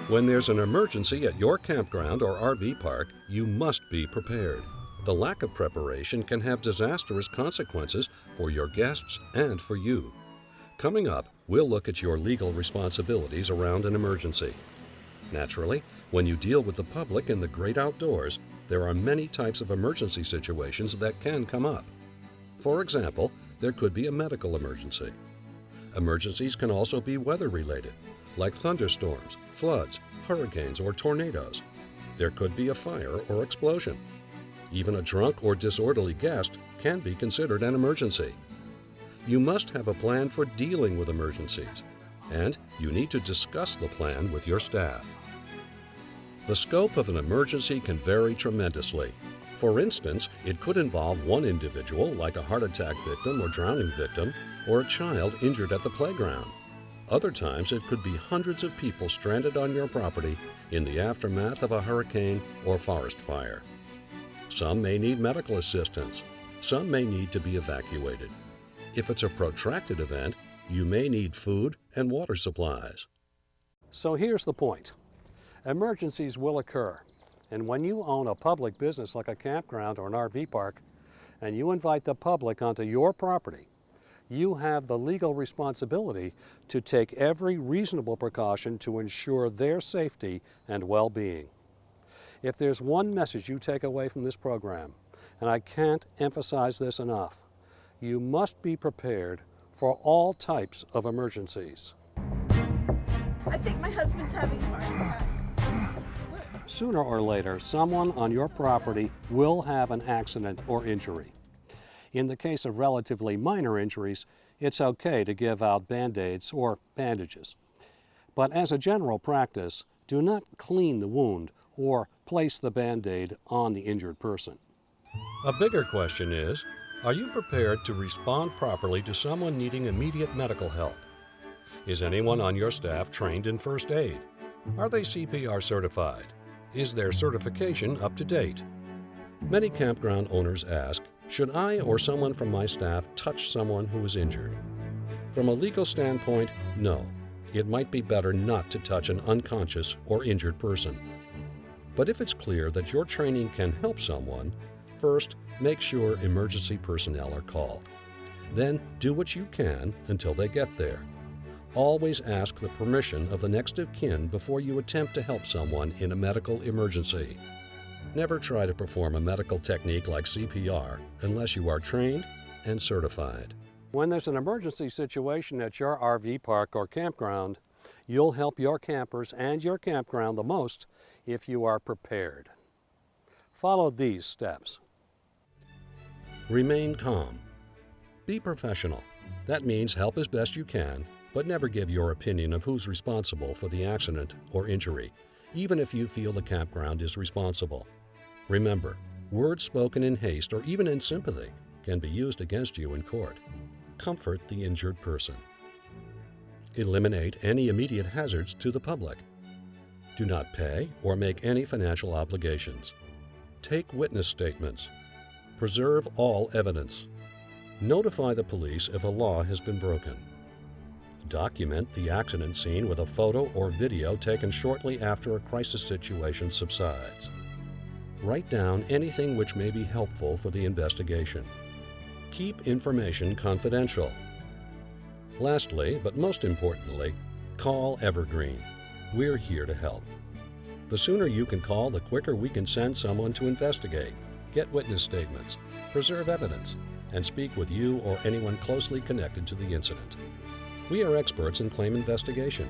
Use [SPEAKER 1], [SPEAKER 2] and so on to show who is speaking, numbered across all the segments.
[SPEAKER 1] When there's an emergency at your campground or RV park, you must be prepared. The lack of preparation can have disastrous consequences for your guests and for you. Coming up, we'll look at your legal responsibilities around an emergency. Naturally, when you deal with the public in the great outdoors, there are many types of emergency situations that can come up. For example, there could be a medical emergency. Emergencies can also be weather-related, like thunderstorms, floods, hurricanes, or tornadoes. There could be a fire or explosion. Even a drunk or disorderly guest can be considered an emergency. You must have a plan for dealing with emergencies, and you need to discuss the plan with your staff. The scope of an emergency can vary tremendously. For instance, it could involve one individual, like a heart attack victim or drowning victim, or a child injured at the playground. Other times, it could be hundreds of people stranded on your property in the aftermath of a hurricane or forest fire. Some may need medical assistance. Some may need to be evacuated. If it's a protracted event, you may need food and water supplies. So here's the point. Emergencies will occur. And when you own a public business like a campground or an RV park, and you invite the public onto your property, you have the legal responsibility to take every reasonable precaution to ensure their safety and well-being. If there's one message you take away from this program, and I can't emphasize this enough, you must be prepared for all types of emergencies.
[SPEAKER 2] I think my husband's having a heart attack.
[SPEAKER 1] Sooner or later, someone on your property will have an accident or injury. In the case of relatively minor injuries, it's okay to give out Band-Aids or bandages. But as a general practice, do not clean the wound or place the Band-Aid on the injured person. A bigger question is, are you prepared to respond properly to someone needing immediate medical help? Is anyone on your staff trained in first aid? Are they CPR certified? Is their certification up to date? Many campground owners ask, should I or someone from my staff touch someone who is injured? From a legal standpoint, no. It might be better not to touch an unconscious or injured person. But if it's clear that your training can help someone, first, make sure emergency personnel are called. Then do what you can until they get there. Always ask the permission of the next of kin before you attempt to help someone in a medical emergency. Never try to perform a medical technique like CPR unless you are trained and certified. When there's an emergency situation at your RV park or campground, you'll help your campers and your campground the most if you are prepared. Follow these steps. Remain calm. Be professional. That means help as best you can, but never give your opinion of who's responsible for the accident or injury, even if you feel the campground is responsible. Remember, words spoken in haste or even in sympathy can be used against you in court. Comfort the injured person. Eliminate any immediate hazards to the public. Do not pay or make any financial obligations. Take witness statements. Preserve all evidence. Notify the police if a law has been broken. Document the accident scene with a photo or video taken shortly after a crisis situation subsides. Write down anything which may be helpful for the investigation. Keep information confidential. Lastly, but most importantly, call Evergreen. We're here to help. The sooner you can call, the quicker we can send someone to investigate, get witness statements, preserve evidence, and speak with you or anyone closely connected to the incident. We are experts in claim investigation.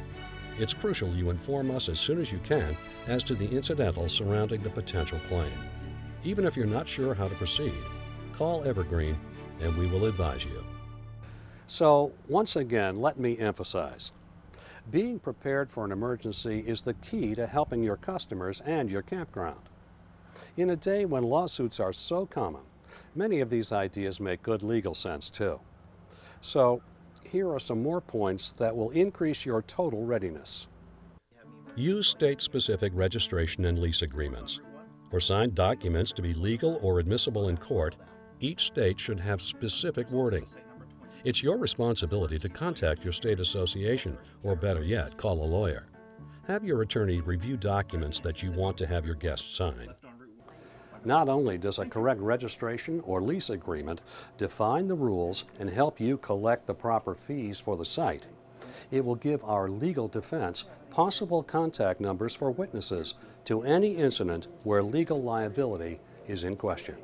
[SPEAKER 1] It's crucial you inform us as soon as you can as to the incidentals surrounding the potential claim. Even if you're not sure how to proceed, call Evergreen and we will advise you. So, once again, let me emphasize, being prepared for an emergency is the key to helping your customers and your campground. In a day when lawsuits are so common, many of these ideas make good legal sense too. So, here are some more points that will increase your total readiness. Use state-specific registration and lease agreements. For signed documents to be legal or admissible in court, each state should have specific wording. It's your responsibility to contact your state association, or better yet, call a lawyer. Have your attorney review documents that you want to have your guests sign. Not only does a correct registration or lease agreement define the rules and help you collect the proper fees for the site, it will give our legal defense possible contact numbers for witnesses to any incident where legal liability is in question.